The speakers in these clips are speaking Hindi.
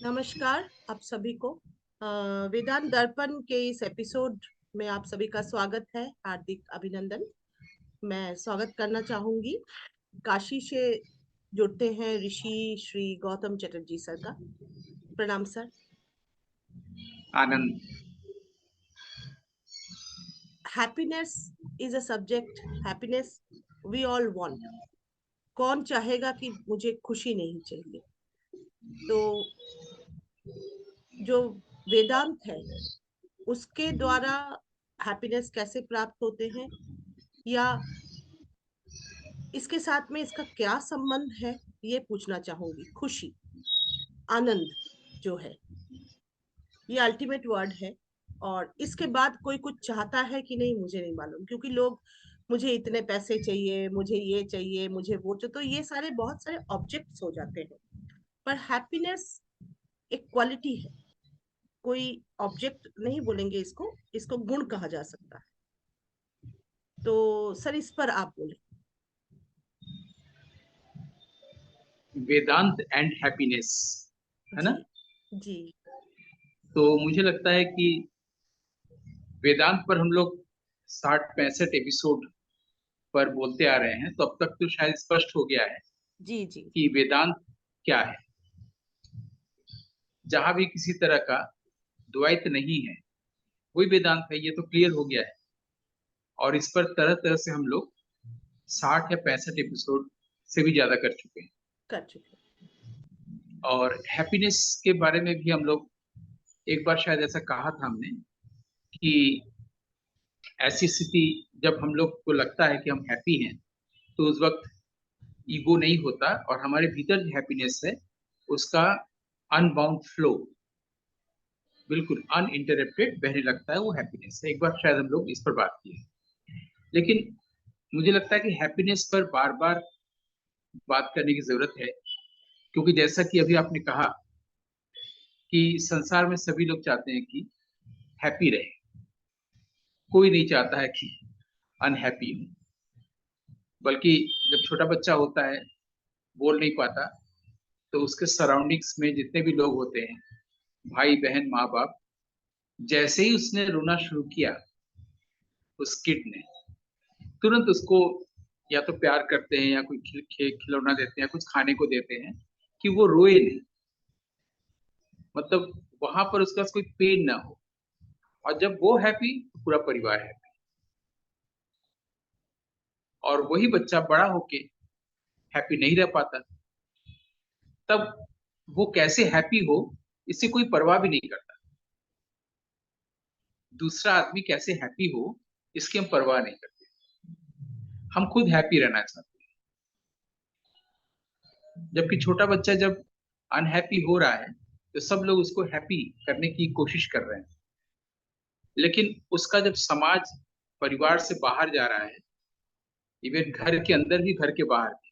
नमस्कार आप सभी को। वेदांत दर्पण के इस एपिसोड में आप सभी का स्वागत है। हार्दिक अभिनंदन। मैं स्वागत करना चाहूंगी काशी से जुड़ते हैं ऋषि श्री गौतम चटर्जी सर का। प्रणाम सर। आनंद। Happiness is a subject. Happiness we all want. कौन चाहेगा कि मुझे खुशी नहीं चाहिए। तो जो वेदांत है उसके द्वारा हैप्पीनेस कैसे प्राप्त होते हैं, या इसके साथ में इसका क्या संबंध है, ये पूछना चाहूंगी। खुशी, आनंद जो है, ये अल्टीमेट वर्ड है। और इसके बाद कोई कुछ चाहता है कि नहीं मुझे नहीं मालूम, क्योंकि लोग मुझे इतने पैसे चाहिए, मुझे ये चाहिए, मुझे वो चाहिए, तो ये सारे बहुत सारे ऑब्जेक्ट्स हो जाते हैं। पर हैप्पीनेस एक क्वालिटी है, कोई ऑब्जेक्ट नहीं बोलेंगे इसको, इसको गुण कहा जा सकता है। तो सर इस पर आप बोले। वेदांत एंड हैप्पीनेस, है जी। ना? जी। तो मुझे लगता है कि वेदांत पर हम लोग 60-65 एपिसोड पर बोलते आ रहे हैं, तो अब तक तो शायद स्पष्ट हो गया है जी। जी। कि वेदांत क्या है। जहां भी किसी तरह का द्वैत नहीं है वही वेदांत है, ये तो क्लियर हो गया है। और इस पर तरह तरह से हम लोग 60 या 65 एपिसोड से भी ज्यादा कर चुके हैं। कर चुके और हैप्पीनेस के बारे में भी हम लोग एक बार शायद ऐसा कहा था हमने कि ऐसी स्थिति जब हम लोग को लगता है कि हम हैप्पी हैं, तो उस वक्त ईगो नहीं होता और हमारे भीतर जो हैप्पीनेस है उसका अनबाउंड फ्लो, बिल्कुल अनइंटरप्टेड बहने लगता है, वो हैप्पीनेस है। एक बार शायद हम लोग इस पर बात की है। लेकिन मुझे लगता है कि हैप्पीनेस पर बार बार बात करने की जरूरत है, क्योंकि जैसा कि अभी आपने कहा कि संसार में सभी लोग चाहते हैं कि हैप्पी रहे। कोई नहीं चाहता है कि अनहैप्पी हो। बल्कि जब छोटा बच्चा होता है, बोल नहीं पाता, तो उसके सराउंडिंग्स में जितने भी लोग होते हैं, भाई बहन माँ बाप, जैसे ही उसने रोना शुरू किया, उस किड ने तुरंत उसको या तो प्यार करते हैं या कोई खिलौना देते हैं, कुछ खाने को देते हैं कि वो रोए नहीं। मतलब वहां पर उसका कोई पेन ना हो। और जब वो हैप्पी तो पूरा परिवार हैप्पी। और वही बच्चा बड़ा होके हैप्पी नहीं रह पाता, तब वो कैसे हैप्पी हो इससे कोई परवाह भी नहीं करता। दूसरा आदमी कैसे हैप्पी हो इसकी हम परवाह नहीं करते। हम खुद हैप्पी रहना चाहते हैं। जबकि छोटा बच्चा जब अनहैप्पी हो रहा है, तो सब लोग उसको हैप्पी करने की कोशिश कर रहे हैं। लेकिन उसका जब समाज परिवार से बाहर जा रहा है, इवन घर के अंदर भी घर के बाहर भी,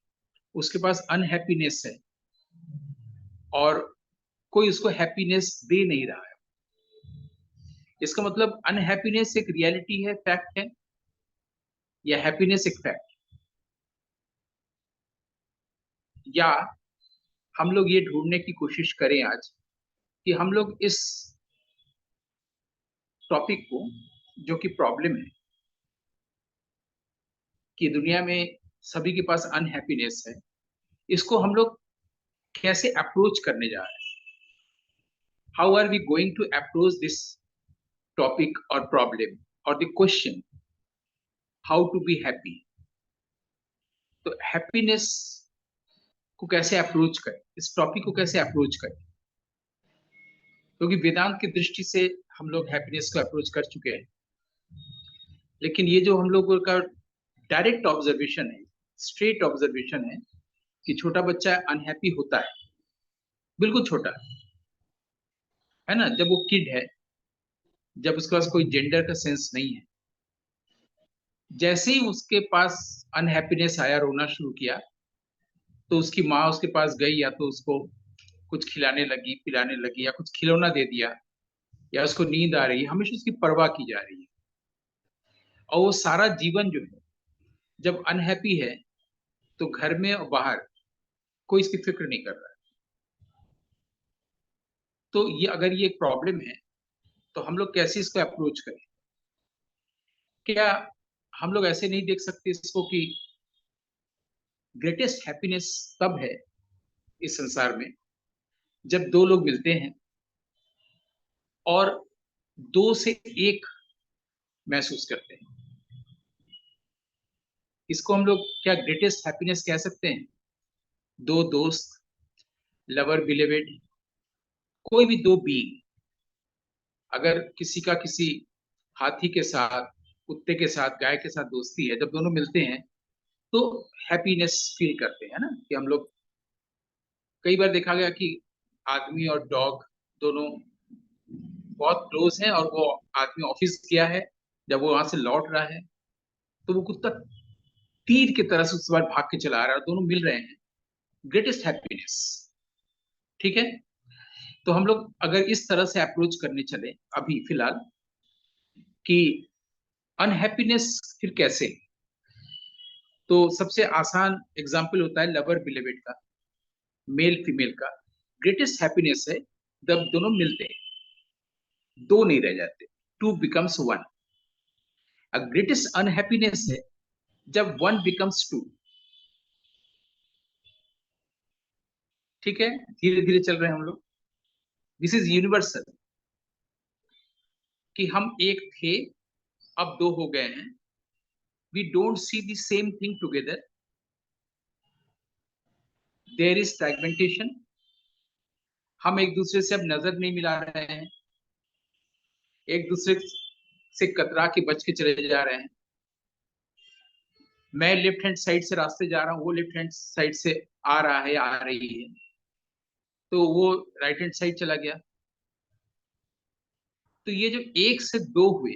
उसके पास अनहैप्पीनेस है और कोई उसको हैप्पीनेस दे नहीं रहा है। इसका मतलब अनहैप्पीनेस एक रियलिटी है, फैक्ट है, या हैप्पीनेस एक फैक्ट। या हम लोग ये ढूंढने की कोशिश करें आज कि हम लोग इस टॉपिक को, जो कि प्रॉब्लम है कि दुनिया में सभी के पास अनहैप्पीनेस है, इसको हम लोग कैसे अप्रोच करने जा रहे हैं। How are we going to approach this topic और प्रॉब्लम और the question how to be happy. तो हैप्पीनेस को कैसे अप्रोच करें, इस टॉपिक को कैसे अप्रोच करें, क्योंकि वेदांत की दृष्टि से हम लोग हैप्पीनेस को अप्रोच कर चुके हैं। लेकिन ये जो हम लोगों का डायरेक्ट ऑब्जर्वेशन है, स्ट्रेट ऑब्जर्वेशन है कि छोटा बच्चा अनहैप्पी होता है, बिल्कुल छोटा, है ना? जब वो किड है, जब उसके पास कोई जेंडर का सेंस नहीं है, जैसे ही उसके पास अनहैप्पीनेस आया, रोना शुरू किया, तो उसकी माँ उसके पास गई, या तो उसको कुछ खिलाने लगी, पिलाने लगी, या कुछ खिलौना दे दिया, या उसको नींद आ रही है, हमेशा उसकी परवाह की जा रही है। और वो सारा जीवन जो है, जब अनहैप्पी है, तो घर में और बाहर कोई इसकी फिक्र नहीं कर रहा है। तो ये अगर ये एक प्रॉब्लम है तो हम लोग कैसे इसको अप्रोच करें? क्या हम लोग ऐसे नहीं देख सकते इसको कि ग्रेटेस्ट हैप्पीनेस तब है इस संसार में जब दो लोग मिलते हैं और दो से एक महसूस करते हैं। इसको हम लोग क्या ग्रेटेस्ट हैप्पीनेस कह सकते हैं? दो दोस्त, लवर बिलीवेड, कोई भी दो बीइंग, अगर किसी का किसी हाथी के साथ, कुत्ते के साथ, गाय के साथ दोस्ती है, जब दोनों मिलते हैं तो हैप्पीनेस फील करते हैं ना, कि हम लोग कई बार देखा गया कि आदमी और डॉग दोनों बहुत क्लोज हैं, और वो आदमी ऑफिस गया है, जब वो वहां से लौट रहा है तो वो कुत्ता तीर की तरह से उस बार भाग के चला आ रहा है और दोनों मिल रहे हैं। Greatest happiness. ठीक है, तो हम लोग अगर इस तरह से अप्रोच करने चले अभी फिलहाल कि अनहैप्पीनेस फिर कैसे, तो सबसे आसान एग्जाम्पल होता है लवर बिलीवेड का, मेल फीमेल का। ग्रेटेस्ट हैप्पीनेस है जब दोनों मिलते हैं, दो नहीं रह जाते, to becomes one. Greatest unhappiness है जब वन बिकम्स टू। ठीक है, धीरे धीरे चल रहे हैं हम लोग। दिस इज यूनिवर्सल, कि हम एक थे, अब दो हो गए हैं। We don't see the same thing together, there is fragmentation. हम एक दूसरे से अब नजर नहीं मिला रहे हैं, एक दूसरे से कतरा के बच के चले जा रहे हैं। मैं लेफ्ट हैंड साइड से रास्ते जा रहा हूँ, वो लेफ्ट हैंड साइड से आ रहा है या आ रही है, तो वो राइट हैंड साइड चला गया। तो ये जो एक से दो हुए,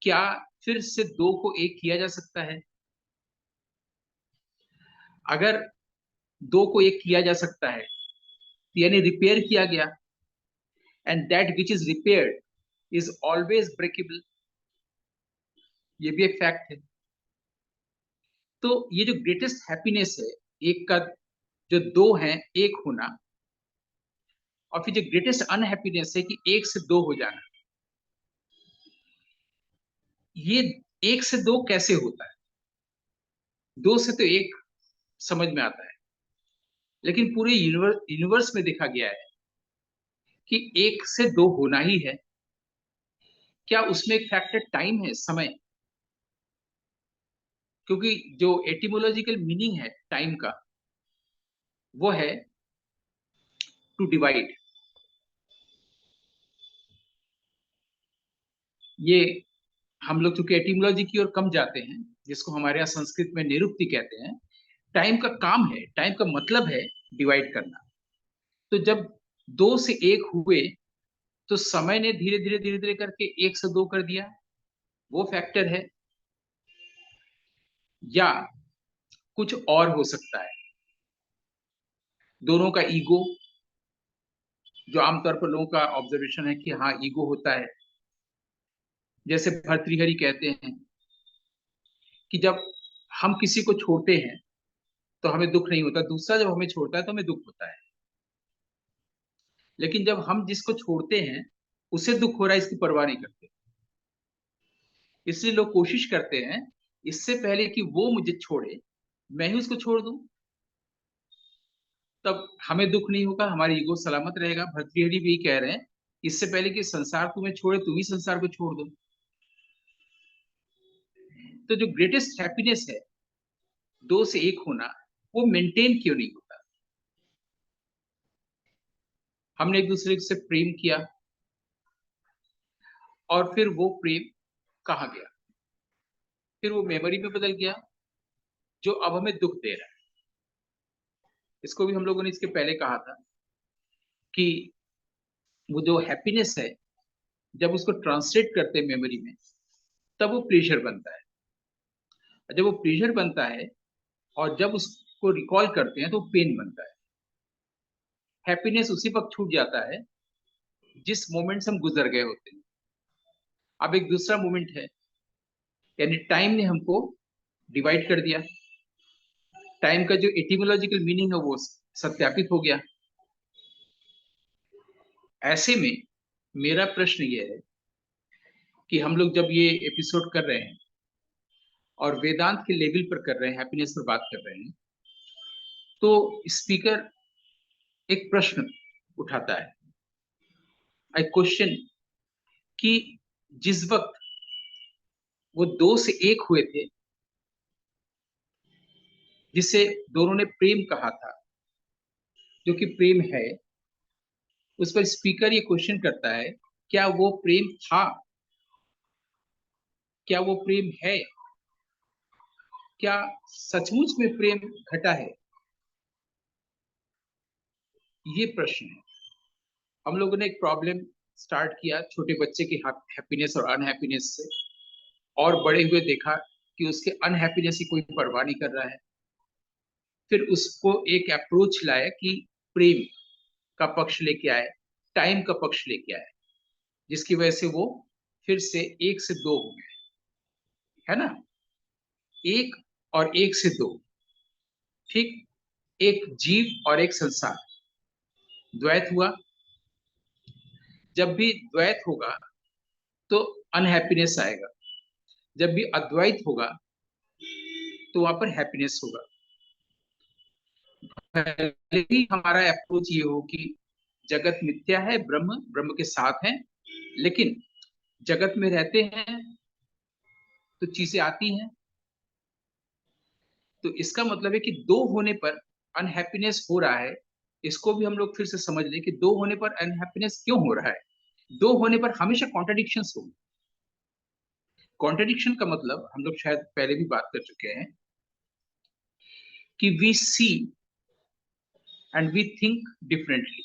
क्या फिर से दो को एक किया जा सकता है? अगर दो को एक किया जा सकता है यानी रिपेयर किया गया, and that which is repaired is always breakable, ये भी एक फैक्ट है। तो ये जो ग्रेटेस्ट हैप्पीनेस है, एक का जो दो हैं एक होना, और फिर जो ग्रेटेस्ट अनहैप्पीनेस है कि एक से दो हो जाना, ये एक से दो कैसे होता है? दो से तो एक समझ में आता है, लेकिन पूरे यूनिवर्स में देखा गया है कि एक से दो होना ही है। क्या उसमें एक फैक्टर टाइम है, समय? क्योंकि जो एटिमोलॉजिकल मीनिंग है टाइम का, वो है टू डिवाइड। ये हम लोग चूंकि एटिमोलॉजी की ओर कम जाते हैं, जिसको हमारे यहाँ संस्कृत में निरुक्ति कहते हैं। टाइम का काम है, टाइम का मतलब है डिवाइड करना। तो जब दो से एक हुए तो समय ने धीरे धीरे धीरे धीरे करके एक से दो कर दिया, वो फैक्टर है। या कुछ और हो सकता है, दोनों का ईगो, जो आमतौर पर लोगों का ऑब्जर्वेशन है कि हाँ ईगो होता है। जैसे भर्तृहरि कहते हैं कि जब हम किसी को छोड़ते हैं तो हमें दुख नहीं होता, दूसरा जब हमें छोड़ता है तो हमें दुख होता है। लेकिन जब हम जिसको छोड़ते हैं उसे दुख हो रहा है, इसकी परवाह नहीं करते। इसलिए लोग कोशिश करते हैं इससे पहले कि वो मुझे छोड़े, मैं ही उसको छोड़ दूं, तब हमें दुख नहीं होगा, हमारी ईगो सलामत रहेगा। भर्तृहरि भी कह रहे हैं इससे पहले कि संसार तुम्हें छोड़े तुम ही संसार को छोड़ दो। तो जो ग्रेटेस्ट हैप्पीनेस है, दो से एक होना, वो मेंटेन क्यों नहीं होता? हमने एक दूसरे से प्रेम किया और फिर वो प्रेम कहाँ गया? फिर वो मेमोरी में बदल गया, जो अब हमें दुख दे रहा है। इसको भी हम लोगों ने इसके पहले कहा था कि वो जो हैप्पीनेस है, जब उसको ट्रांसलेट करते हैं मेमोरी में, तब वो प्लेजर बनता है। जब वो प्लेजर बनता है और जब उसको रिकॉल करते हैं तो पेन बनता है। हैप्पीनेस उसी वक्त छूट जाता है जिस मोमेंट से हम गुजर गए होते हैं। अब एक दूसरा मोमेंट है, यानी टाइम ने हमको डिवाइड कर दिया। टाइम का जो एटिमोलॉजिकल मीनिंग है वो सत्यापित हो गया। ऐसे में मेरा प्रश्न ये है कि हम लोग जब ये एपिसोड कर रहे हैं और वेदांत के लेवल पर कर रहे हैं, हैप्पीनेस पर बात कर रहे हैं, तो स्पीकर एक प्रश्न उठाता है, एक क्वेश्चन, कि जिस वक्त वो दो से एक हुए थे, जिसे दोनों ने प्रेम कहा था, जो कि प्रेम है, उस पर स्पीकर ये क्वेश्चन करता है, क्या वो प्रेम था? क्या वो प्रेम है? क्या सचमुच में प्रेम घटा है? ये प्रश्न है। हम लोगों ने एक प्रॉब्लम स्टार्ट किया छोटे बच्चे की हैप्पीनेस और अनहैप्पीनेस से, और बड़े हुए देखा कि उसके अनहैप्पीनेस की कोई परवाह नहीं कर रहा है। फिर उसको एक अप्रोच लाया कि प्रेम का पक्ष लेके आए, टाइम का पक्ष लेके आए, जिसकी वजह से वो फिर से एक से दो हो गए, है ना? एक और एक से दो, ठीक? एक जीव और एक संसार, द्वैत हुआ। जब भी द्वैत होगा तो अनहैप्पीनेस आएगा, जब भी अद्वैत होगा तो वहां पर हैप्पीनेस होगा। पहले ही हमारा अप्रोच ये हो कि जगत मिथ्या है, ब्रह्म ब्रह्म के साथ है, लेकिन जगत में रहते हैं तो चीजें आती हैं। तो इसका मतलब है कि दो होने पर अनहैप्पीनेस हो रहा है। इसको भी हम लोग फिर से समझ लें कि दो होने पर अनहैप्पीनेस क्यों हो रहा है। दो होने पर हमेशा कॉन्ट्रडिक्शंस होंगे। कॉन्ट्रडिक्शन का मतलब हम लोग शायद पहले भी बात कर चुके हैं कि we see and we think differently.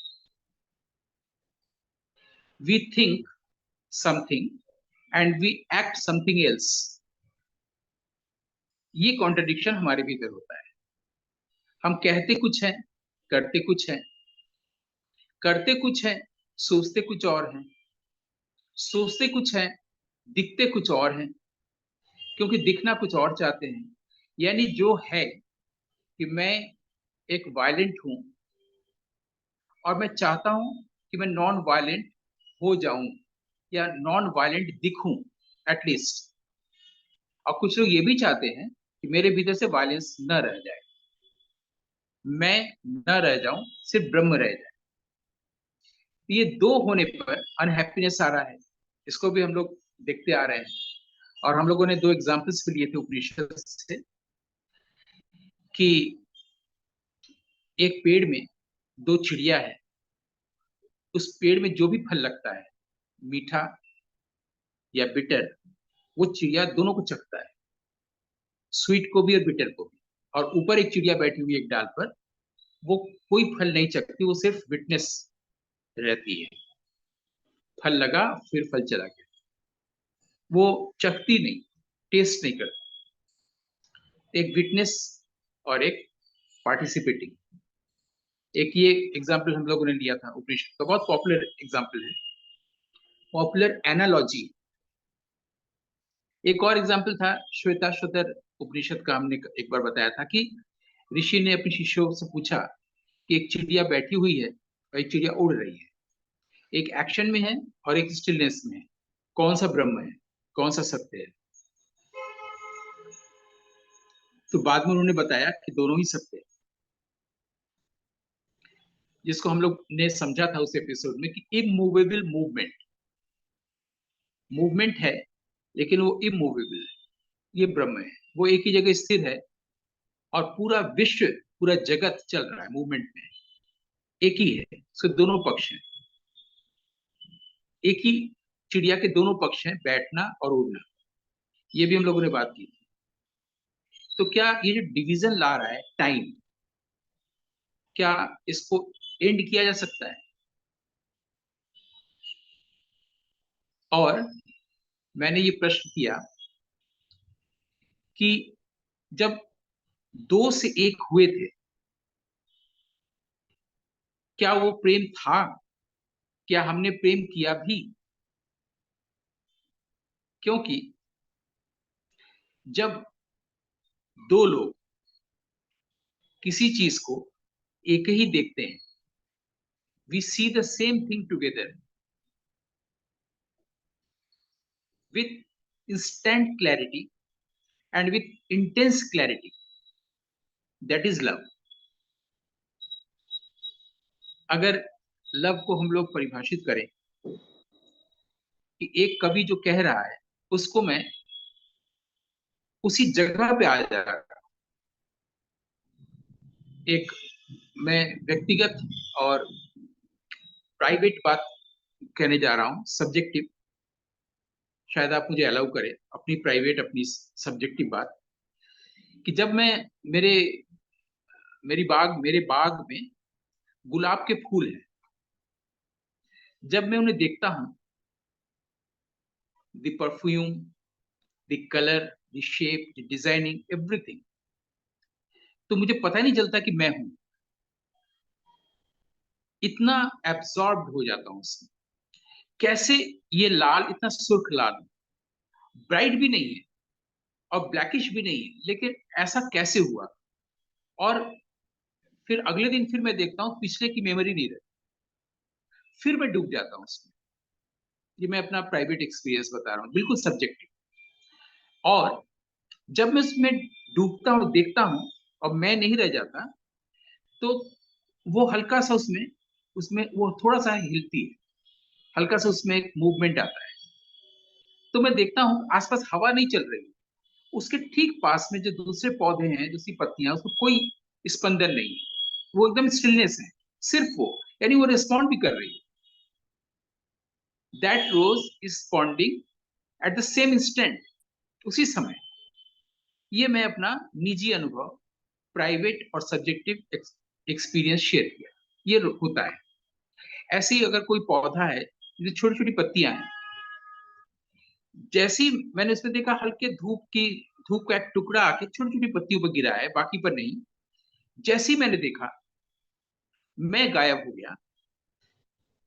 We think something and we act something else. ये कॉन्ट्रडिक्शन हमारे भीतर होता है। हम कहते कुछ हैं, करते कुछ हैं। करते कुछ हैं, सोचते कुछ और हैं। सोचते कुछ हैं, दिखते कुछ और हैं, क्योंकि दिखना कुछ और चाहते हैं। यानी जो है कि मैं एक वायलेंट हूं और मैं चाहता हूं कि मैं नॉन वायलेंट हो जाऊं या नॉन वायलेंट दिखूं एटलीस्ट। और कुछ लोग ये भी चाहते हैं कि मेरे भीतर से वायलेंस न रह जाए, मैं न रह जाऊं, सिर्फ ब्रह्म रह जाए। तो ये दो होने पर अनहैप्पीनेस आ रहा है। इसको भी हम लोग देखते आ रहे हैं। और हम लोगों ने दो एग्जाम्पल्स भी लिए थे उपनिषद से, कि एक पेड़ में दो चिड़िया है, उस पेड़ में जो भी फल लगता है, मीठा या बिटर, वो चिड़िया दोनों को चखता है, स्वीट को भी और बिटर को भी। और ऊपर एक चिड़िया बैठी हुई है एक डाल पर, वो कोई फल नहीं चखती, वो सिर्फ विटनेस रहती है। फल लगा, फिर फल चला गया, वो चखती नहीं, टेस्ट नहीं करती। एक विटनेस और एक पार्टिसिपेटिंग। एक ये एग्जाम्पल हम लोगों ने लिया था उपनिषद का, बहुत पॉपुलर एग्जाम्पल है, पॉपुलर एनालॉजी। एक और एग्जाम्पल था श्वेताश्वतर उपनिषद का, हमने एक बार बताया था कि ऋषि ने अपने शिष्यों से पूछा कि एक चिड़िया बैठी हुई है और एक चिड़िया उड़ रही है, एक एक्शन में है और एक स्टिलनेस में है, कौन सा ब्रह्म है, कौन सा सत्य है? तो बाद में उन्होंने बताया कि दोनों ही सत्य है, जिसको हम लोग ने समझा था उस एपिसोड में कि इमूवेबल मूवमेंट, मूवमेंट है लेकिन वो इमूवेबल है, ये ब्रह्म है, वो एक ही जगह स्थिर है। और पूरा विश्व, पूरा जगत चल रहा है मूवमेंट में, एक ही है, उसके दोनों पक्ष हैं। एक ही चिड़िया के दोनों पक्ष हैं, बैठना और उड़ना। ये भी हम लोगों ने बात की थी। तो क्या ये जो डिवीजन ला रहा है टाइम, क्या इसको एंड किया जा सकता है? और मैंने ये प्रश्न किया कि जब दो से एक हुए थे, क्या वो प्रेम था? क्या हमने प्रेम किया भी? क्योंकि जब दो लोग किसी चीज को एक ही देखते हैं, we see the same thing together with instant clarity and with intense clarity. That is love. अगर लव को हम लोग परिभाषित करें कि एक कवि जो कह रहा है उसको मैं उसी जगह पे आ जाएगा। एक मैं व्यक्तिगत और प्राइवेट बात कहने जा रहा हूं, सब्जेक्टिव। शायद आप मुझे अलाउ करें अपनी प्राइवेट, अपनी सब्जेक्टिव बात, कि जब मैं मेरे बाग में गुलाब के फूल हैं, जब मैं उन्हें देखता हूं, the perfume, the colour, the shape, the designing, everything, तो मुझे पता ही नहीं चलता कि मैं हूं। इतना एब्सॉर्ब हो जाता हूं उसमें। कैसे ये लाल इतना सुर्ख लाल, ब्राइट भी नहीं है और ब्लैकिश भी नहीं है, लेकिन ऐसा कैसे हुआ? और फिर अगले दिन फिर मैं देखता हूँ पिछले की मेमोरी नहीं रहती, फिर मैं डूब जाता हूँ उसमें। ये मैं अपना प्राइवेट एक्सपीरियंस बता रहा हूँ, बिल्कुल सब्जेक्टिव। और जब मैं उसमें डूबता हूँ, देखता हूँ और मैं नहीं रह जाता, तो वो हल्का सा उसमें उसमें वो थोड़ा सा हिलती है, हल्का सा उसमें एक मूवमेंट आता है। तो मैं देखता हूँ आसपास हवा नहीं चल रही, उसके ठीक पास में जो दूसरे पौधे हैं, दूसरी पत्तियां, उसको कोई स्पंदन नहीं है, वो एकदम स्टिलनेस है, सिर्फ वो, यानी वो रिस्पॉन्ड भी कर रही है। That rose is responding at the same instant, उसी समय। ये मैं अपना निजी अनुभव, प्राइवेट और सब्जेक्टिव एक्सपीरियंस शेयर किया। ये होता है। ऐसे ही अगर कोई पौधा है जो छोटी छोटी पत्तियां हैं, जैसे ही मैंने उसमें देखा हल्के धूप का एक टुकड़ा आके छोटी छोटी पत्तियों पर गिरा है, बाकी पर नहीं। जैसे ही मैंने देखा, मैं गायब हो गया,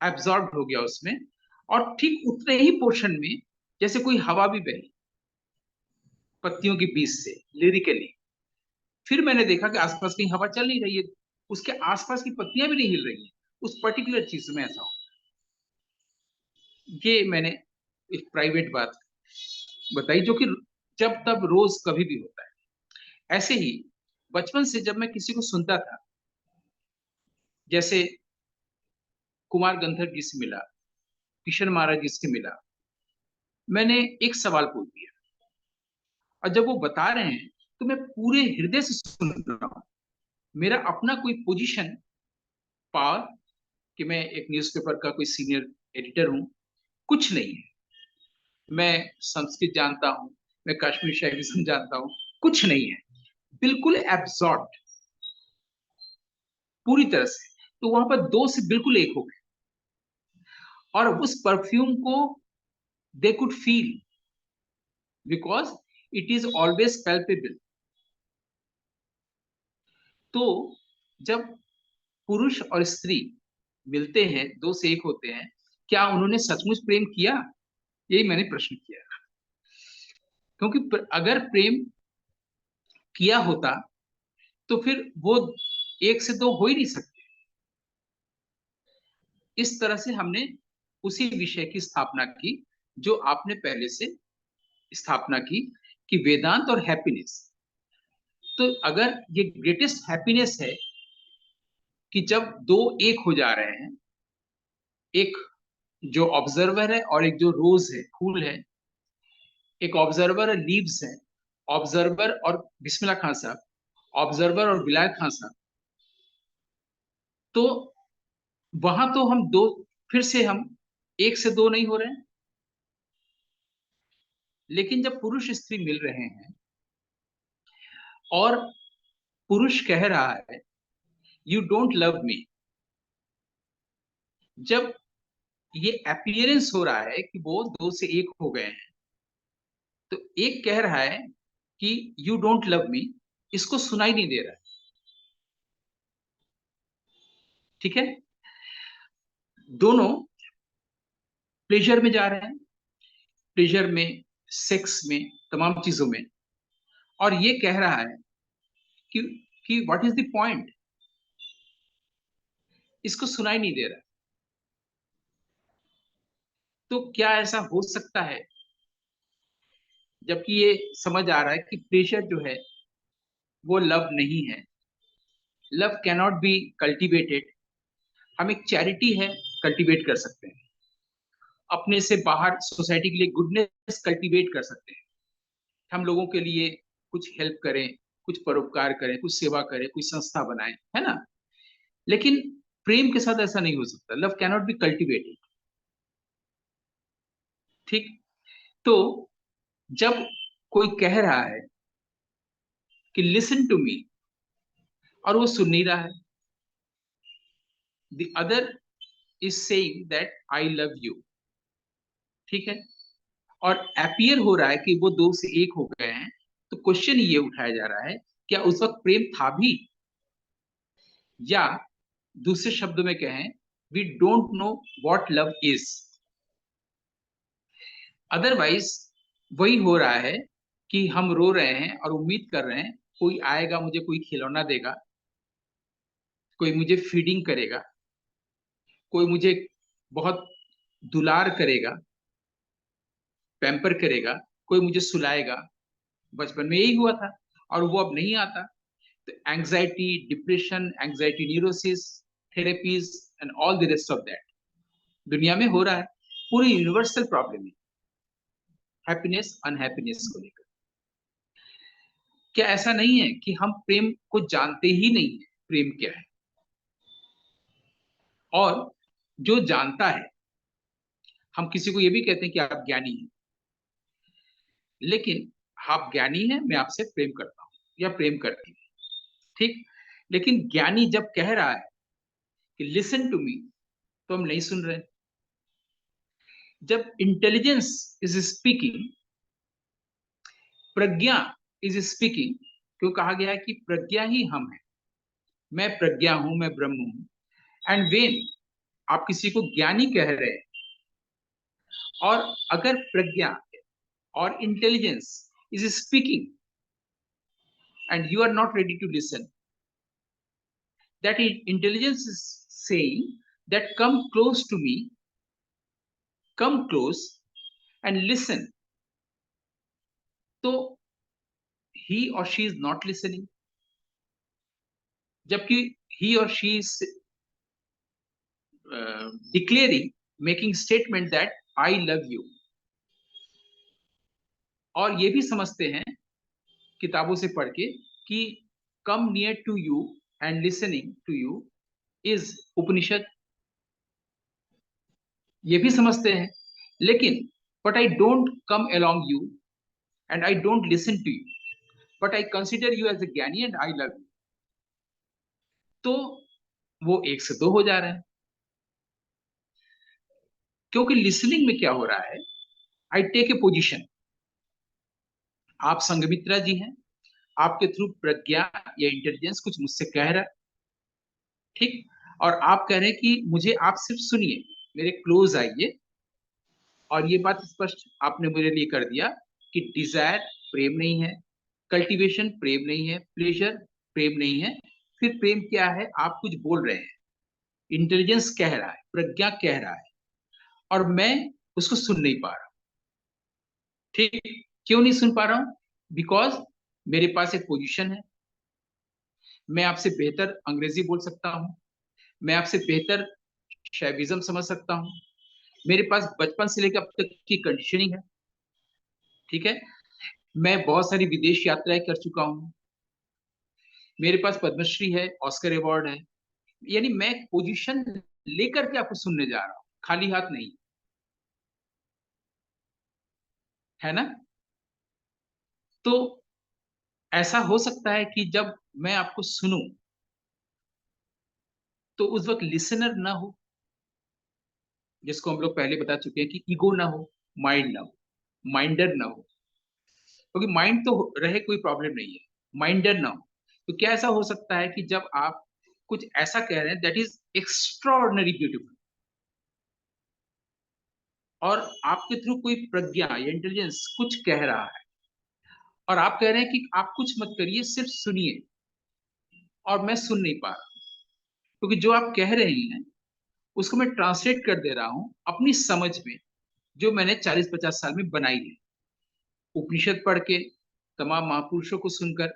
एब्जॉर्ब हो गया उसमें। और ठीक उतने ही पोर्शन में जैसे कोई हवा भी बही पत्तियों के बीच से, लिरिकली। फिर मैंने देखा कि आसपास कहीं हवा चल नहीं रही है, उसके आसपास की पत्तियां भी नहीं हिल रही है, उस पर्टिकुलर चीज में ऐसा हो। ये मैंने एक प्राइवेट बात बताई, जो कि जब तब रोज कभी भी होता है। ऐसे ही बचपन से जब मैं किसी को सुनता था, जैसे कुमार गंधर्व जी से मिला, किशन महाराज जी से मिला, मैंने एक सवाल पूछ दिया, और जब वो बता रहे हैं तो मैं पूरे हृदय से सुन रहा हूँ। मेरा अपना कोई पोजीशन, पावर, कि मैं एक न्यूज़पेपर का कोई सीनियर एडिटर हूँ, कुछ नहीं है। मैं संस्कृत जानता हूँ, मैं कश्मीर शैविज्म जानता हूँ, कुछ नहीं है। बिल्कुल एब्सॉर्ब, पूरी तरह से। तो वहां पर दो से बिल्कुल एक हो गए, और उस परफ्यूम को they could feel, because it is always palpable. तो जब पुरुष और स्त्री मिलते हैं, दो से एक होते हैं, क्या उन्होंने सचमुच प्रेम किया? यही मैंने प्रश्न किया। क्योंकि अगर प्रेम किया होता तो फिर वो एक से दो हो ही नहीं सकते। इस तरह से हमने उसी विषय की स्थापना की जो आपने पहले से स्थापना की, कि वेदांत और हैप्पीनेस। तो अगर ये ग्रेटेस्ट हैप्पीनेस है कि जब दो एक हो जा रहे हैं, एक जो ऑब्जर्वर है और एक जो रोज है, फूल है, एक ऑब्जर्वर और लीव्स है, ऑब्जर्वर और बिस्मिल्लाह खान साहब, ऑब्जर्वर और विलायत खान साहब, तो वहां तो हम दो, फिर से हम एक से दो नहीं हो रहे हैं। लेकिन जब पुरुष स्त्री मिल रहे हैं और पुरुष कह रहा है यू डोंट लव मी, जब ये अपीयरेंस हो रहा है कि वो दो से एक हो गए हैं, तो एक कह रहा है कि यू डोंट लव मी, इसको सुनाई नहीं दे रहा है। ठीक है, दोनों प्लेजर में जा रहे हैं, प्लेजर में, सेक्स में, तमाम चीजों में। और ये कह रहा है कि कि व्हाट इज द पॉइंट, इसको सुनाई नहीं दे रहा। तो क्या ऐसा हो सकता है, जबकि ये समझ आ रहा है कि प्रेशर जो है वो लव नहीं है, लव कैनॉट बी कल्टिवेटेड। हम एक चैरिटी है कल्टीवेट कर सकते हैं, अपने से बाहर सोसाइटी के लिए गुडनेस कल्टीवेट कर सकते हैं, हम लोगों के लिए कुछ हेल्प करें, कुछ परोपकार करें, कुछ सेवा करें, कुछ संस्था बनाएं, है ना। लेकिन प्रेम के साथ ऐसा नहीं हो सकता, लव कैनॉट बी कल्टीवेटेड। ठीक। तो जब कोई कह रहा है कि लिसन टू मी, और वो सुन नहीं रहा है, the other is saying that I love you, ठीक है, और अपियर हो रहा है कि वो दो से एक हो गए हैं, तो क्वेश्चन ये उठाया जा रहा है, क्या उस वक्त प्रेम था भी, या दूसरे शब्दों में कहें, we don't know what love is. Otherwise वही हो रहा है कि हम रो रहे हैं और उम्मीद कर रहे हैं कोई आएगा, मुझे कोई खिलौना देगा, कोई मुझे फीडिंग करेगा, कोई मुझे बहुत दुलार करेगा, पैम्पर करेगा, कोई मुझे सुलाएगा। बचपन में यही हुआ था, और वो अब नहीं आता। तो anxiety, depression, anxiety neurosis, therapies and all the rest of that दुनिया में हो रहा है। पूरी यूनिवर्सल प्रॉब्लम है हैप्पीनेस अनहैप्पीनेस को लेकर। क्या ऐसा नहीं है कि हम प्रेम को जानते ही नहीं है, प्रेम क्या है? और जो जानता है, हम किसी को ये भी कहते हैं कि आप ज्ञानी हैं, लेकिन आप ज्ञानी हैं, मैं आपसे प्रेम करता हूं या प्रेम करती हूँ, ठीक। लेकिन ज्ञानी जब कह रहा है कि लिसन टू मी, तो हम नहीं सुन रहे। जब intelligence is speaking, Pragya is speaking, क्यों कहा गया है कि प्रज्ञा ही हम है, मैं प्रज्ञा हूं, मैं ब्रह्म हूं। एंड वेन आप किसी को ज्ञानी कह रहे हैं, और अगर प्रज्ञा और intelligence is speaking and you are not ready to listen, that intelligence is saying that come close to me, come close and listen, तो he or she is not listening, जबकि he or she is declaring, making statement that I love you। और ये भी समझते हैं किताबों से पढ़ के कि come near to you and listening to you is Upanishad, ये भी समझते हैं। लेकिन but I don't come along you and I don't listen to you, but I consider you as a gyani and I love you, तो वो एक से दो हो जा रहे हैं। क्योंकि लिसनिंग में क्या हो रहा है, आई टेक ए पोजिशन, आप संघमित्रा जी हैं, आपके थ्रू प्रज्ञा या इंटेलिजेंस कुछ मुझसे कह रहा है, ठीक, और आप कह रहे हैं कि मुझे आप सिर्फ सुनिए, मेरे क्लोज आइए, और ये बात स्पष्ट आपने मेरे लिए कर दिया कि डिजायर प्रेम नहीं है, कल्टीवेशन प्रेम नहीं है, प्लेजर प्रेम नहीं है। फिर प्रेम क्या है? आप कुछ बोल रहे हैं, इंटेलिजेंस कह रहा है, प्रज्ञा कह रहा है, और मैं उसको सुन नहीं पा रहा। ठीक। क्यों नहीं सुन पा रहा हूं? बिकॉज मेरे पास एक पोजीशन है, मैं आपसे बेहतर अंग्रेजी बोल सकता हूँ, मैं आपसे बेहतर शैविज्म समझ सकता हूँ, मेरे पास बचपन से लेकर अब तक की कंडीशनिंग है, ठीक है, मैं बहुत सारी विदेश यात्राएं कर चुका हूँ, मेरे पास पद्मश्री है, ऑस्कर अवार्ड है, यानी मैं पोजीशन लेकर के आपको सुनने जा रहा हूँ, खाली हाथ नहीं, है ना। तो ऐसा हो सकता है कि जब मैं आपको सुनूं, तो उस वक्त लिसनर ना हो, जिसको हम लोग पहले बता चुके हैं कि ईगो ना हो, माइंड ना हो, माइंडर ना हो, क्योंकि माइंड तो रहे कोई प्रॉब्लम नहीं है, माइंडर ना हो। तो क्या ऐसा हो सकता है कि जब आप कुछ ऐसा कह रहे हैं दैट इज एक्स्ट्रॉर्डनरी ब्यूटीफुल, और आपके थ्रू कोई प्रज्ञा या इंटेलिजेंस कुछ कह रहा है, और आप कह रहे हैं कि आप कुछ मत करिए, सिर्फ सुनिए, और मैं सुन नहीं पा रहा, क्योंकि जो आप कह रहे हैं उसको मैं ट्रांसलेट कर दे रहा हूं अपनी समझ में, जो मैंने 40-50 साल में बनाई है, उपनिषद पढ़ के, तमाम महापुरुषों को सुनकर,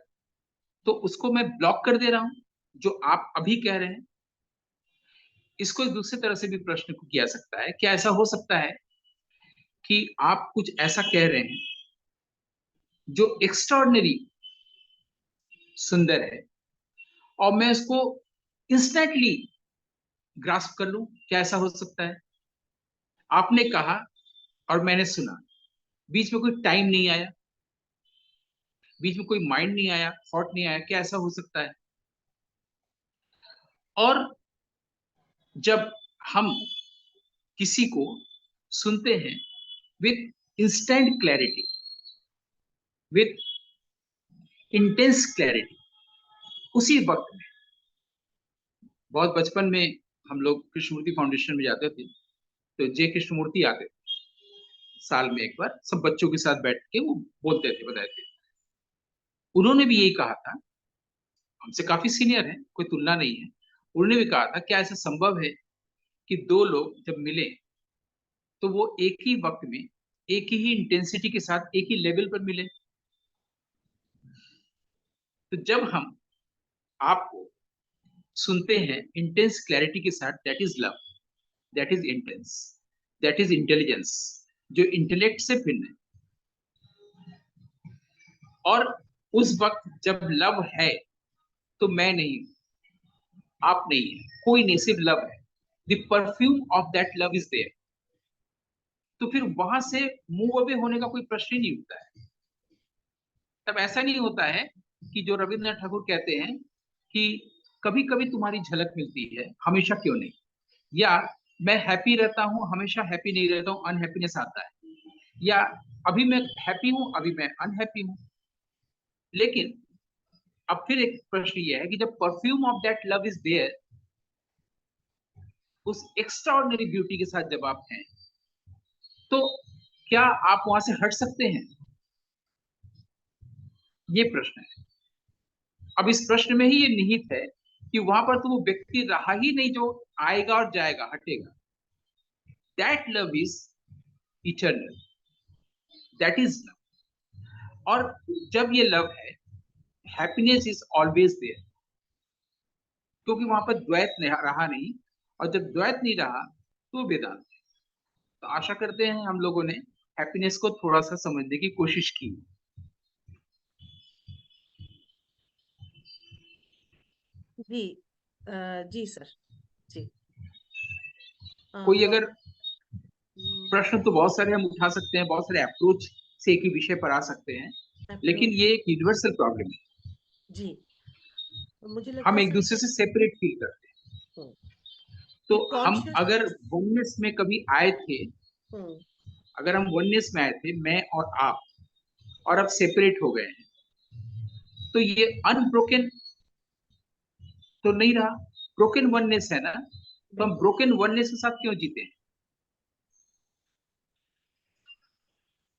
तो उसको मैं ब्लॉक कर दे रहा हूं जो आप अभी कह रहे हैं। इसको एक दूसरे तरह से भी प्रश्न को किया सकता है, क्या ऐसा हो सकता है कि आप कुछ ऐसा कह रहे हैं जो एक्स्ट्राऑर्डिनरी सुंदर है और मैं उसको इंस्टेंटली ग्रास्प कर लूं? क्या ऐसा हो सकता है? आपने कहा और मैंने सुना, बीच में कोई टाइम नहीं आया, बीच में कोई माइंड नहीं आया, थॉट नहीं आया, क्या ऐसा हो सकता है? और जब हम किसी को सुनते हैं with instant clarity, with intense clarity, उसी वक्त में, बहुत बचपन में हम लोग कृष्णमूर्ति फाउंडेशन में जाते थे, तो जे कृष्णमूर्ति आते थे, साल में एक बार सब बच्चों के साथ बैठ के वो बोलते थे, बताते थे। उन्होंने भी यही कहा था, हमसे काफी सीनियर है, कोई तुलना नहीं है। उन्होंने भी कहा था, क्या ऐसा संभव है कि दो लोग जब मिले तो वो एक ही वक्त में, एक ही इंटेंसिटी के साथ, एक ही लेवल पर मिले? तो जब हम आपको सुनते हैं इंटेंस क्लैरिटी के साथ, that is love, that is intense, that is intelligence, जो इंटेलेक्ट से भिन्न है। और उस वक्त जब लव है तो मैं नहीं, आप नहीं है, कोई नहीं, सिर्फ लव है। The perfume of that love is there. तो फिर वहां से मूव अवे होने का कोई प्रश्न ही नहीं उठता है। तब ऐसा नहीं होता है कि जो रविन्द्रनाथ ठाकुर कहते हैं कि कभी कभी तुम्हारी झलक मिलती है, हमेशा क्यों नहीं, या मैं हैप्पी रहता हूं, हमेशा हैप्पी नहीं रहता हूं, अनहैप्पीनेस आता है, या अभी मैं हैप्पी हूं, अभी मैं अनहैप्पी हूं। लेकिन अब फिर एक प्रश्न ये है कि जब perfume of that love is there, उस एक्स्ट्राऑर्डिनरी ब्यूटी के साथ जब आप हैं, तो क्या आप वहां से हट सकते हैं? ये प्रश्न है। अब इस प्रश्न में ही ये निहित है कि वहां पर तो वो व्यक्ति रहा ही नहीं जो आएगा और जाएगा, हटेगा। That love is eternal, that is love. और जब ये लव है, हैप्पीनेस इज ऑलवेज देयर, क्योंकि वहां पर द्वैत रहा नहीं। और जब द्वैत नहीं रहा तो वेदांत है। तो आशा करते हैं हम लोगों ने हैप्पीनेस को थोड़ा सा समझने की कोशिश की। जी जी सर। जी। कोई बहुत। अगर प्रश्न, तो बहुत सारे हम उठा सकते हैं, बहुत सारे अप्रोच से एक ही विषय पर आ सकते हैं, लेकिन अप्रोच। ये एक यूनिवर्सल प्रॉब्लम है। जी। मुझे लगता हम है एक सर दूसरे से सेपरेट फील करते हैं। तो कि हम अगर कॉन्शियसनेस। वननेस में कभी आए थे, हम्म। अगर हम वननेस में आए थे, मैं और आप, और अब सेपरेट हो गए हैं, तो ये अनब्रोकन तो नहीं रहा, ब्रोकन वननेस है ना? तो हम बिल्कुल। ब्रोकन वननेस के साथ क्यों जीते हैं?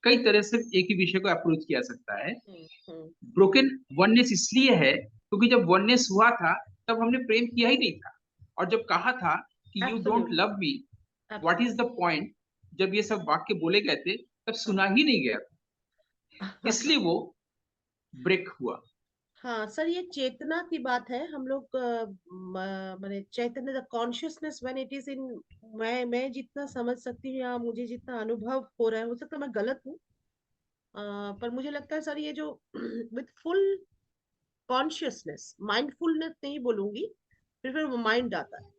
कई तरह से एक ही विषय को अप्रोच किया सकता है। हम्म। ब्रोकन वननेस इसलिए है क्योंकि जब वननेस हुआ था तब हमने प्रेम किया ही नहीं था। और जब कहा था कि you don't absolutely. Love me, what is absolutely. The point, जब ये सब वाक्य बोले गए थे तब सुना ही नहीं गया था, इसलिए वो ब्रेक हुआ। हाँ सर, ये चेतना की बात है। हम लोग माने चैतन्य, the consciousness when it is in, मैं जितना समझ सकती हूँ या मुझे जितना अनुभव हो रहा है, हो सकता है मैं गलत हूँ। पर मुझे लगता है सर, ये जो विथ फुल कॉन्शियसनेस, माइंडफुलनेस नहीं बोलूंगी, फिर वो माइंड आता है।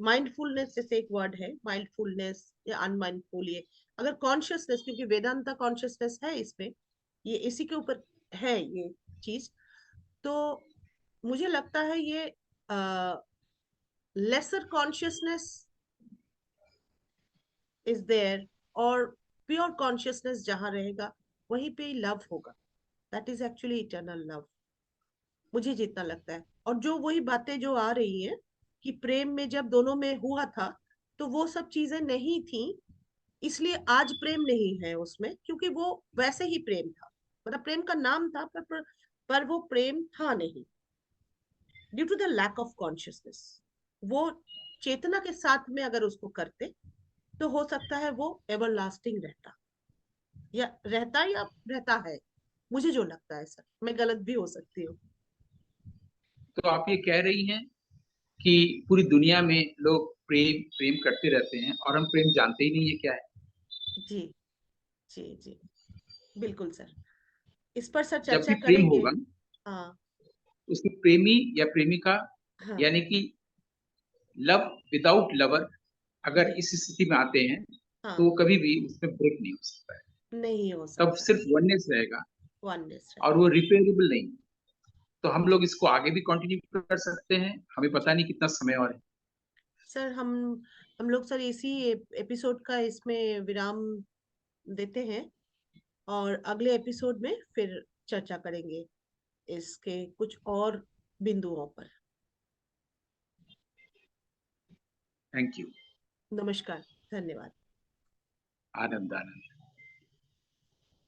माइंडफुलनेस जैसे एक वर्ड है, माइंडफुलनेस या अनमाइंडफुल, ये अगर कॉन्शियसनेस, क्योंकि वेदांता कॉन्शियसनेस है इसमें, ये इसी के ऊपर है ये चीज। तो मुझे लगता है ये लेसर कॉन्शियसनेस इज देयर, और प्योर कॉन्शियसनेस जहां रहेगा वहीं पे लव होगा। That is actually eternal love, मुझे जितना लगता है। और जो वही बातें जो आ रही हैं कि प्रेम में जब दोनों में हुआ था तो वो सब चीजें नहीं थी, इसलिए आज प्रेम नहीं है उसमें, क्योंकि वो वैसे ही प्रेम था। मतलब प्रेम का नाम था, पर वो प्रेम था नहीं, due to the lack of consciousness. वो चेतना के साथ में अगर उसको करते तो हो सकता है वो एवरलास्टिंग रहता है। मुझे जो लगता है सर, मैं गलत भी हो सकती हूँ। तो आप ये कह रही हैं कि पूरी दुनिया में लोग प्रेम प्रेम करते रहते हैं और हम प्रेम जानते ही नहीं है क्या है। जी जी जी, बिल्कुल सर, इस पर सर जब भी चर्चा प्रेम करेंगे। होगा, हाँ उसकी प्रेमी या प्रेमिका, हाँ। यानी कि लव विदाउट लवर, अगर जी इस स्थिति में आते हैं तो हाँ, वो कभी भी उसमें ब्रेक नहीं हो सकता है। नहीं हो तब सकता। सिर्फ वननेस रहेगा वननेस और वो रहेगा। रिपेयरेबल नहीं। तो हम जी लोग इसको आगे भी कंटिन्यू कर सकते हैं, हमें पता जी नहीं कितना समय और है। सर, हम लोग सर इसी एपिसोड का इसमें विराम देते हैं, और अगले एपिसोड में फिर चर्चा करेंगे इसके कुछ और बिंदुओं पर। Thank you. नमस्कार। धन्यवाद। आनंद आनंद।